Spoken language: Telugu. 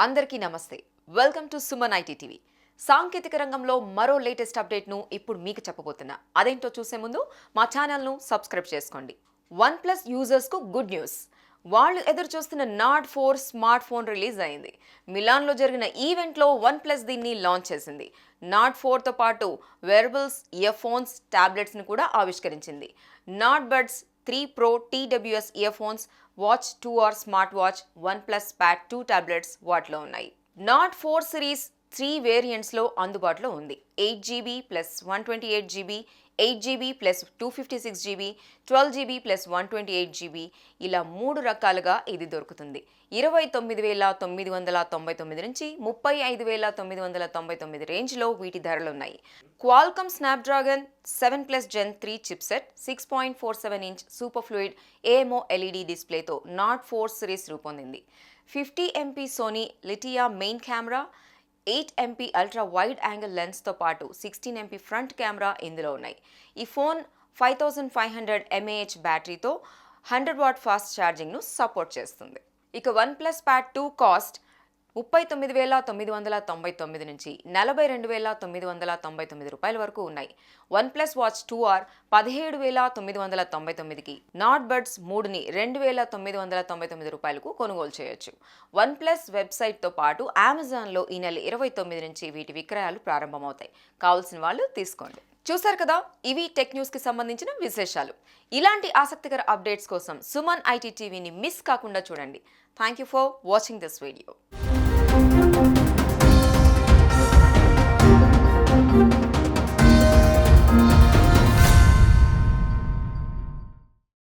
అందరికీ నమస్తే. Welcome to Suman IT TV. సాంకేతిక రంగంలో మరో లేటెస్ట్ అప్డేట్ను ఇప్పుడు మీకు చెప్పబోతున్నా. అదేంటో చూసే ముందు మా ఛానల్ను సబ్స్క్రైబ్ చేసుకోండి. వన్ ప్లస్ యూజర్స్కు గుడ్ న్యూస్. వాళ్ళు ఎదురు చూస్తున్న నార్డ్ 4 స్మార్ట్ ఫోన్ రిలీజ్ అయింది. మిలాన్లో జరిగిన ఈవెంట్లో వన్ ప్లస్ దీన్ని లాంచ్ చేసింది. నార్డ్ 4తో పాటు వేరబుల్స్, ఇయర్ ఫోన్స్, టాబ్లెట్స్ని కూడా ఆవిష్కరించింది. Nord buds 3 Pro TWS earphones, watch 2R smartwatch, OnePlus pad 2 tablets వాటిలో ఉన్నాయి. నార్డ్ 4 సిరీస్ 3 వేరియంట్స్లో అందుబాటులో ఉంది. 8GB plus 128GB, 8GB plus 256GB, 12GB plus 128GB ఇలా 3 రకాలుగా ఇది దొరుకుతుంది. 29,999 నుంచి 35,999 రేంజ్లో వీటి ధరలున్నాయి. Qualcomm Snapdragon 7 Gen 3 chipset, 6.47 inch super fluid AMO LED డిస్ప్లేతో నార్డ్ 4 సిరీస్ రూపొందింది. 50 MP Sony Lytia main camera, 8 MP ultra wide angle లెన్స్తో పాటు 16 MP ఫ్రంట్ కెమెరా ఇందులో ఉన్నాయి. ఈ ఫోన్ 5500 mAh బ్యాటరీతో 100W ఫాస్ట్ ఛార్జింగ్ను సపోర్ట్ చేస్తుంది. ఇక వన్ ప్లస్ ప్యాడ్ 2 కాస్ట్ 39,999 నుంచి 42,999 రూపాయల వరకు ఉన్నాయి. వన్ ప్లస్ వాచ్ 2R 17,999కి, నార్డ్ బడ్స్ 3ని 2,999 రూపాయలకు కొనుగోలు చేయొచ్చు. వన్ ప్లస్ వెబ్సైట్తో పాటు అమెజాన్లో ఈ నెల 29 నుంచి వీటి విక్రయాలు ప్రారంభమవుతాయి. కావాల్సిన వాళ్ళు తీసుకోండి. చూసారు కదా, ఇవి టెక్ న్యూస్కి సంబంధించిన విశేషాలు. ఇలాంటి ఆసక్తికర అప్డేట్స్ కోసం సుమన్ ఐటీ టీవీని మిస్ కాకుండా చూడండి. Thank you for watching this video.